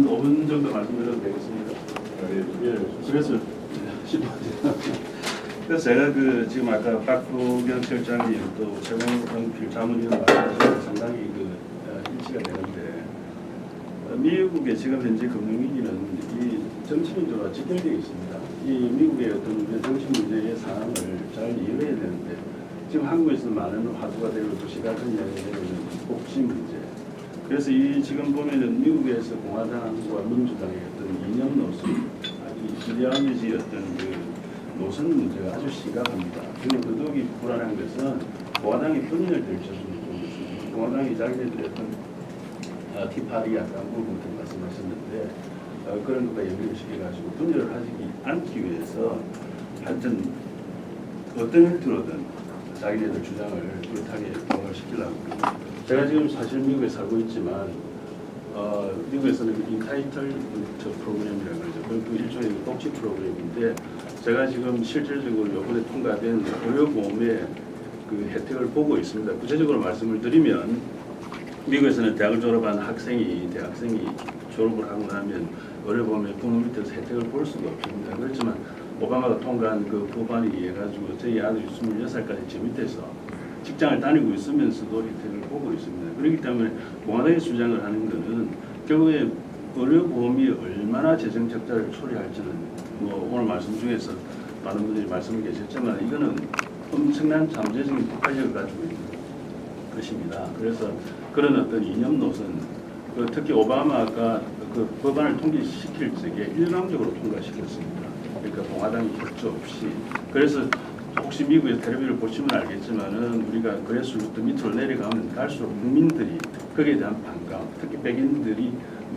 한 5분 정도 말씀드려도 되겠습니까? 예, 그래서 10분. 그래서 제가 지금 아까 박부경 실장님 또 최강필 자문위원 말씀하신 상당히 일치가 되는데 미국의 지금 현재 금융위기는 이 정치 문제와 직결되어 있습니다. 이 미국의 어떤 정치 문제의 상황을 잘 이해해야 되는데 지금 한국에서 많은 화두가 되고 또 시각을 이야기하는 복지 문제. 그래서 이 지금 보면은 미국에서 공화당과 민주당의 어떤 이념 노선, 이데올로지 어떤 노선 문제가 아주 심각합니다. 그리고 더더욱이 불안한 것은 공화당이 분열을 들쳐주는 것입니다. 공화당이 자기네들의 어떤 티파리 아까 부분 말씀하셨는데 그런 것과 연결시켜가지고 분열을 하지 않기 위해서 하여튼 어떤 형태로든 자기네들 주장을 뚜렷하게 시키려고 합니다. 제가 지금 사실 미국에 살고 있지만 미국에서는 인타이틀 프로그램이라고 하죠. 그 일종의 복지 프로그램인데 제가 지금 실질적으로 이번에 통과된 의료보험의 혜택을 보고 있습니다. 구체적으로 말씀을 드리면 미국에서는 대학을 졸업한 대학생이 졸업을 하고 나면 의료보험의 부모 밑에서 혜택을 볼 수가 없습니다. 그렇지만 오바마가 통과한 그 법안에 의해 가지고 저희 아들이 26살까지 제 밑에서 직장을 다니고 있으면서도 혜택을 보고 있습니다. 그렇기 때문에 공화당이 주장을 하는 것은 결국에 의료보험이 얼마나 재정 적자를 초래할지는 오늘 말씀 중에서 많은 분들이 말씀을 계셨지만 이거는 엄청난 잠재적인 폭발력을 가지고 있는 것입니다. 그래서 그런 어떤 이념 노선, 특히 오바마가 그 법안을 통과시킬 적에 일방적으로 통과시켰습니다. 그러니까 공화당이 협조 없이. 그래서 혹시 미국의 텔레비를 보시면 알겠지만은 우리가 그래서부터 밑으로 내려가면 갈수록 국민들이 거기에 대한 반감, 특히 백인들이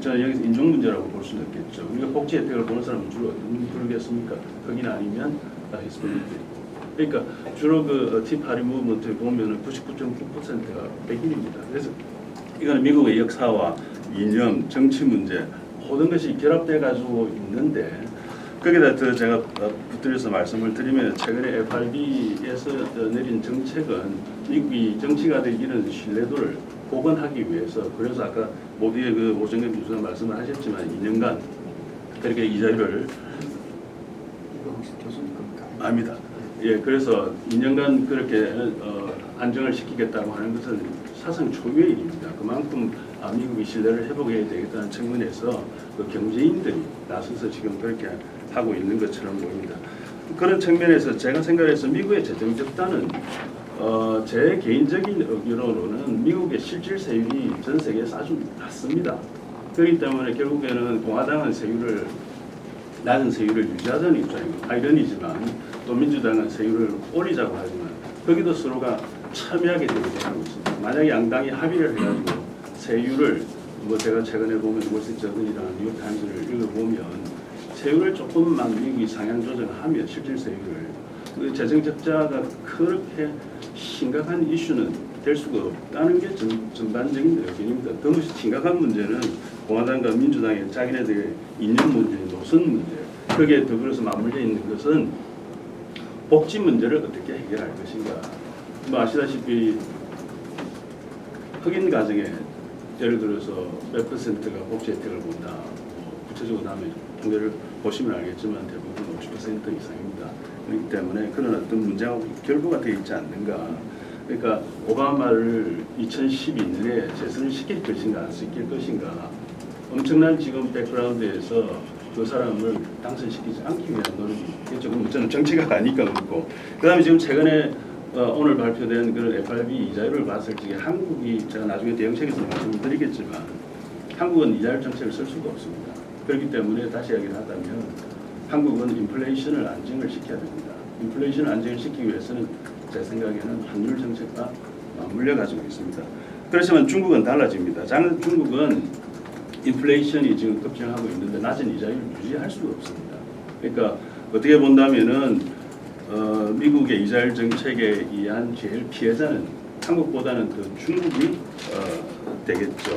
저는 여기서 인종 문제라고 볼 수는 없겠죠. 우리가 복지 혜택을 보는 사람은 주로 어떤 부르겠습니까? 흑인 아니면 히스패닉들이고. 그러니까 주로 티파리 무브먼트에 보면은 99.9%가 백인입니다. 그래서 이거는 미국의 역사와 이념, 정치 문제 모든 것이 결합돼 가지고 있는데 거기다 더 제가 붙들여서 말씀을 드리면 최근에 FRB에서 내린 정책은 미국이 정치가들이 이런 신뢰도를 복원하기 위해서 그래서 아까 모두의 오정겸 교수님 말씀을 하셨지만 2년간 그렇게 이자율을 아닙니다. 예, 그래서 2년간 그렇게 안정을 시키겠다고 하는 것은 사상 초유의 일입니다. 그만큼 미국이 신뢰를 회복해야 되겠다는 측면에서 경제인들이 나서서 지금 그렇게 하고 있는 것처럼 보입니다. 그런 측면에서 제가 생각해서 미국의 재정 적자는 제 개인적인 의견으로는 미국의 실질 세율이 전 세계에서 아주 낮습니다. 그렇기 때문에 결국에는 공화당은 낮은 세율을 유지하자는 입장이고 아이러니지만 또 민주당은 세율을 올리자고 하지만 거기도 서로가 첨예하게 대립하고 있습니다. 만약에 양당이 합의를 해가지고 세율을 제가 최근에 보면 월스트리트저널이라는 뉴욕타임스를 읽어보면 세율을 조금만 미국이 상향 조정하면 실질 세율을 재정 적자가 그렇게 심각한 이슈는 될 수가 없다는 게 전반적인 의견입니다. 더 심각한 문제는 공화당과 민주당의 자기네들의 이념 문제, 노선 문제 거기에 더불어서 맞물려 있는 것은 복지 문제를 어떻게 해결할 것인가. 아시다시피 흑인 가정에 예를 들어서 몇 퍼센트가 복지 혜택을 본다. 구체적으로 다음에 통계를 보시면 알겠지만 대부분 50% 이상입니다. 그렇기 때문에 그런 어떤 문제가 결부가 되어 있지 않는가. 그러니까 오바마를 2012년에 재선을 시킬 것인가 안 시킬 것인가. 엄청난 지금 백그라운드에서 그 사람을 당선시키지 않기 위한 노력이겠죠. 저는 정치가가 아니까 그렇고. 그 다음에 지금 최근에 오늘 발표된 그런 FRB 이자율을 봤을 적에 한국이 제가 나중에 대응책에서 말씀을 드리겠지만 한국은 이자율 정책을 쓸 수가 없습니다. 그렇기 때문에 다시 이야기를 하자면 한국은 인플레이션을 안정을 시켜야 됩니다. 인플레이션을 안정을 시키기 위해서는 제 생각에는 환율 정책과 맞물려 가지고 있습니다. 그렇지만 중국은 달라집니다. 중국은 인플레이션이 지금 급증하고 있는데 낮은 이자율을 유지할 수가 없습니다. 그러니까 어떻게 본다면은 미국의 이자율 정책에 의한 제일 피해자는 한국보다는 더 중국이 되겠죠.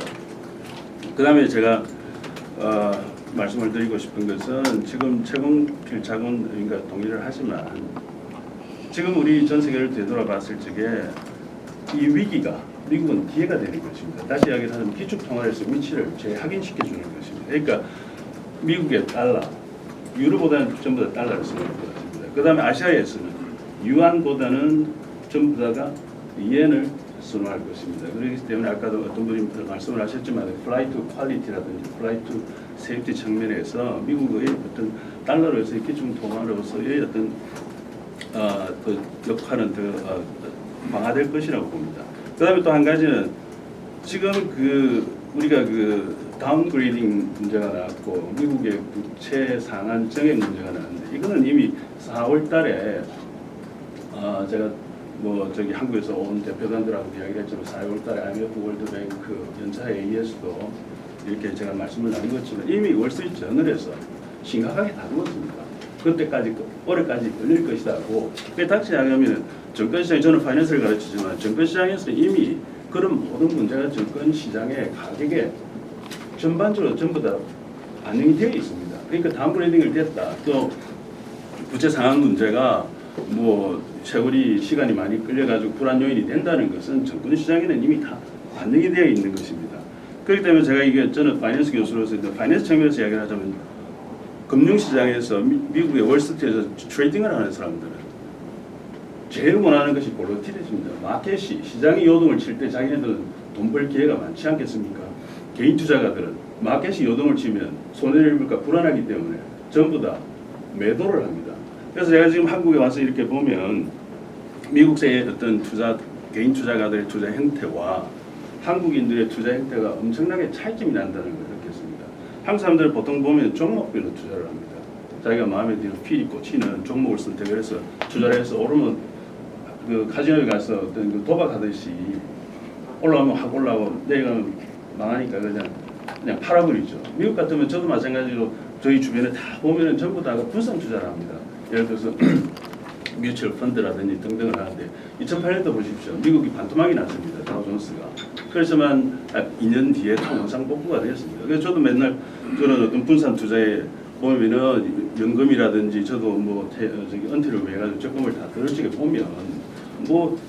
그 다음에 제가 말씀을 드리고 싶은 것은 지금 최강필 자문위원과 동의를 하지만 지금 우리 전 세계를 되돌아봤을 적에 이 위기가 미국은 기회가 되는 것입니다. 다시 이야기하면 기축통화에서 위치를 재확인시켜 주는 것입니다. 그러니까 미국의 달러, 유로보다는 전부 다 달러를 쓰는 것 같습니다. 그 다음에 아시아에서는 유안보다는 전부 다가 이엔을 선호할 것입니다. 그렇기 때문에 아까도 어떤 분이 말씀을 하셨지만 플라이 투 퀄리티라든지 플라이 투 세이프티 측면에서 미국의 어떤 달러로서의 기축통화로서의 어떤 그 역할은 더 강화될 것이라고 봅니다. 그 다음에 또 한 가지는 지금 우리가 다운그레이딩 문제가 나왔고 미국의 부채 상한 정액 문제가 나왔는데 이거는 이미 4월 달에 제가 한국에서 온 대표단들하고 이야기를 했지만 4월 달에 IMF 월드뱅크 연차 AES도 이렇게 제가 말씀을 나눈 것처럼 이미 월스트리트 저널에서 심각하게 다루었습니다. 그때까지 올해까지 걸릴 것이다고. 그게 다시 하면 증권시장에 저는 파이낸스를 가르치지만 증권시장에서 이미 그런 모든 문제가 증권시장의 가격에 전반적으로 전부 다 반영이 되어 있습니다. 그러니까 다운그레이딩을 됐다. 또 부채 상한 문제가 세월이 시간이 많이 끌려가지고 불안 요인이 된다는 것은 증권시장에는 이미 다 반영이 되어 있는 것입니다. 그렇기 때문에 저는 파이낸스 교수로서 파이낸스 측면에서 이야기를 하자면 금융시장에서 미국의 월스트리트에서 트레이딩을 하는 사람들은 제일 원하는 것이 볼러티리티입니다. 마켓이 시장이 요동을 칠 때 자기네들은 돈 벌 기회가 많지 않겠습니까? 개인 투자가들은 마켓이 요동을 치면 손해를 입을까 불안하기 때문에 전부 다 매도를 합니다. 그래서 제가 지금 한국에 와서 이렇게 보면 미국의 어떤 개인 투자가들의 투자 형태와 한국인들의 투자 형태가 엄청나게 차이점이 난다는 걸 느꼈습니다. 한국 사람들 보통 보면 종목별로 투자를 합니다. 자기가 마음에 드는 필이 꽂히는 종목을 선택을 해서 투자를 해서 오르면 카지노에 가서 어떤 도박하듯이 올라오면 확 올라오고 내려가면 망하니까 그냥 팔아버리죠. 미국 같으면 저도 마찬가지로 저희 주변에 다 보면은 전부 다 분산 투자를 합니다. 예를 들어서 뮤추얼 펀드라든지 등등을 하는데 2008년도 보십시오. 미국이 반토막이 났습니다. 다우존스가. 그렇지만 2년 뒤에 또 원상 복구가 되었습니다. 그래서 저도 맨날 저는 어떤 분산 투자에 보면은 연금이라든지 저도 은퇴를 위해 가지고 적금을 다 들어지게 보면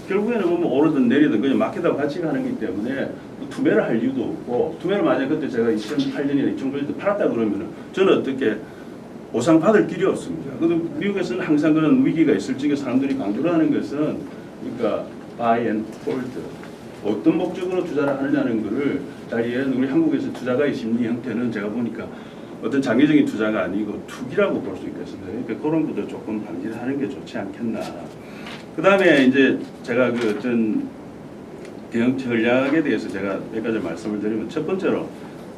결국에는 오르든 내리든 그냥 마켓하고 같이 가는 거기 때문에 투매를 할 이유도 없고 투매를 만약 그때 제가 2008년이나 2009년에 팔았다 그러면은 저는 어떻게 보상받을 길이 없습니다. 그런데 미국에서는 항상 그런 위기가 있을 적에 사람들이 강조를 하는 것은 그러니까 buy and hold 어떤 목적으로 투자를 하느냐는 것을 잘 이해하는 우리 한국에서 투자가의 심리 형태는 제가 보니까 어떤 장기적인 투자가 아니고 투기라고 볼 수 있겠습니다. 그러니까 그런 것도 조금 방지를 하는 게 좋지 않겠나. 그 다음에 이제 제가 어떤 대응 전략에 대해서 제가 몇 가지 말씀을 드리면 첫 번째로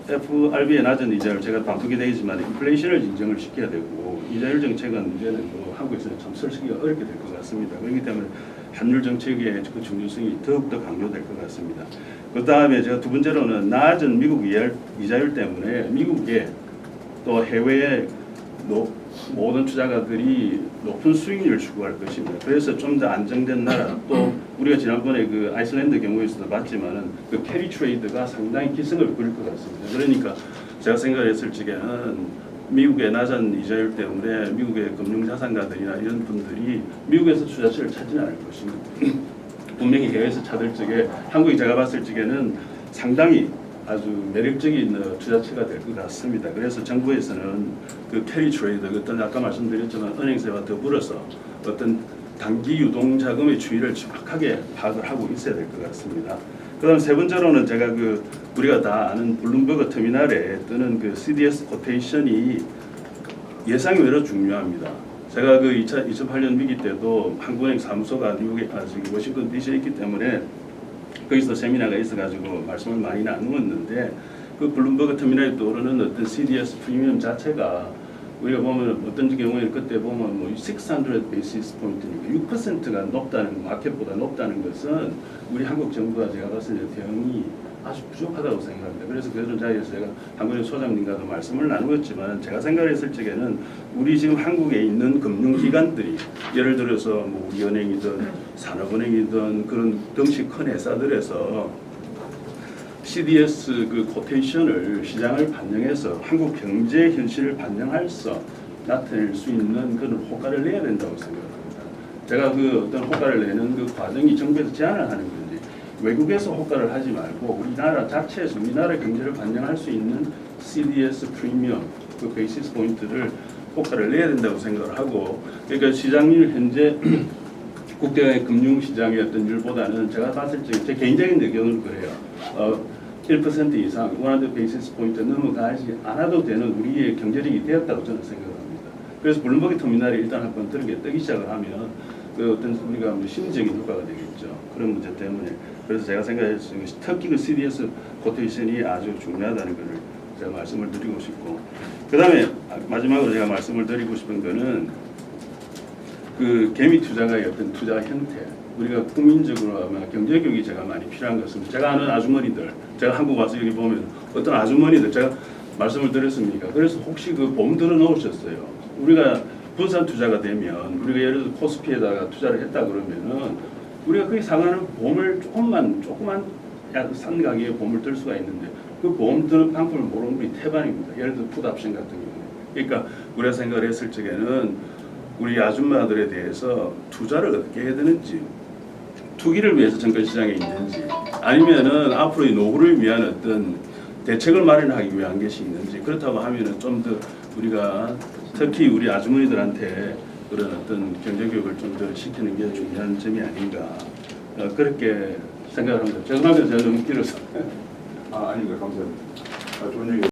FRB의 낮은 이자율 제가 반복이 되지만 인플레이션을 인정을 시켜야 되고 이자율 정책은 이제는 한국에서는 참 설치기가 어렵게 될 것 같습니다. 그렇기 때문에 환율 정책의 그 중요성이 더욱더 강조될 것 같습니다. 그 다음에 제가 두 번째로는 낮은 미국 이자율 때문에 미국의 또 해외의 모든 투자가들이 높은 수익률을 추구할 것입니다. 그래서 좀 더 안정된 나라 또 우리가 지난번에 아이슬란드 경우에서도 봤지만은 캐리 트레이드가 상당히 기승을 부릴 것 같습니다. 그러니까 제가 생각했을 적에는 미국의 낮은 이자율 때문에 미국의 금융자산가들이나 이런 분들이 미국에서 투자처를 찾지는 않을 것입니다. 분명히 해외에서 찾을 적에 한국이 제가 봤을 적에는 상당히 아주 매력적인 투자처가 될 것 같습니다. 그래서 정부에서는 캐리 트레이드, 어떤 아까 말씀드렸지만 은행세와 더불어서 어떤 단기 유동 자금의 추이를 정확하게 파악을 하고 있어야 될 것 같습니다. 그다음 세 번째로는 제가 우리가 다 아는 블룸버그 터미널에 뜨는 CDS 코테이션이 예상이 외로 중요합니다. 제가 2008년 위기 때도 한국은행 사무소가 미국에 워싱턴 DC에 있기 때문에 거기서 세미나가 있어가지고 말씀을 많이 나누었는데 블룸버그 터미널에 떠오르는 어떤 CDS 프리미엄 자체가 우리가 보면 어떤 경우에는 그때 보면 600 베이시스 포인트니까 6%가 높다는 마켓보다 높다는 것은 우리 한국 정부가 제가 봤을 때 대응이 아주 부족하다고 생각합니다. 그래서 그런 자리에서 제가 한국은행 소장님과도 말씀을 나누었지만 제가 생각했을 적에는 우리 지금 한국에 있는 금융기관들이 예를 들어서 우리은행이든 산업은행이든 그런 덩치 큰 회사들에서 CDS 코테이션을 시장을 반영해서 한국 경제 현실을 반영해서 나타낼 수 있는 그런 효과를 내야 된다고 생각합니다. 제가 어떤 효과를 내는 과정이 정부에서 제안을 하는 건지 외국에서 호가를 하지 말고 우리나라 자체에서 우리나라 경제를 반영할 수 있는 CDS 프리미엄 그 베이시스 포인트를 호가를 내야 된다고 생각을 하고 그러니까 시장률 현재 국제 금융시장의 어떤 일보다는 제가 봤을 때 제 개인적인 의견은 그래요. 1% 이상 100 베이시스 포인트 넘어가지 않아도 되는 우리의 경제력이 되었다고 저는 생각합니다. 그래서 블룸버그 터미널이 일단 한번 뜨기 시작을 하면 그 어떤 우리가 뭐 심리적인 효과가 되겠죠. 그런 문제 때문에 그래서 제가 생각했을 때 특히 그 CDS 코테이션이 아주 중요하다는 것을 제가 말씀을 드리고 싶고 그 다음에 마지막으로 제가 말씀을 드리고 싶은 거는 그 개미 투자가의 어떤 투자 형태 우리가 국민적으로 아마 경제교육이 제가 많이 필요한 것은 제가 아는 아주머니들 제가 한국 와서 여기 보면 어떤 아주머니들 제가 말씀을 드렸습니까? 그래서 혹시 그 보험 들어 놓으셨어요? 우리가 분산 투자가 되면 우리가 예를 들어 코스피에다가 투자를 했다 그러면은 우리가 그에 상하는 보험을 조금만 싼 가격에 보험을 들 수가 있는데 그 보험 드는 방법을 모르는 분이 태반입니다. 예를 들어 풋옵션 같은 경우에. 그러니까 우리가 생각을 했을 적에는 우리 아줌마들에 대해서 투자를 어떻게 해야 되는지 투기를 위해서 증권시장에 있는지 아니면은 앞으로 이 노후를 위한 어떤 대책을 마련하기 위한 것이 있는지 그렇다고 하면은 좀 더 우리가 특히 우리 아주머니들한테 그런 어떤 경제교육을 좀 더 시키는 게 중요한 점이 아닌가 그렇게 생각을 합니다. 죄송합니다. 제가 너무 길어서. 아닙니다. 감사합니다. 좋은 얘기.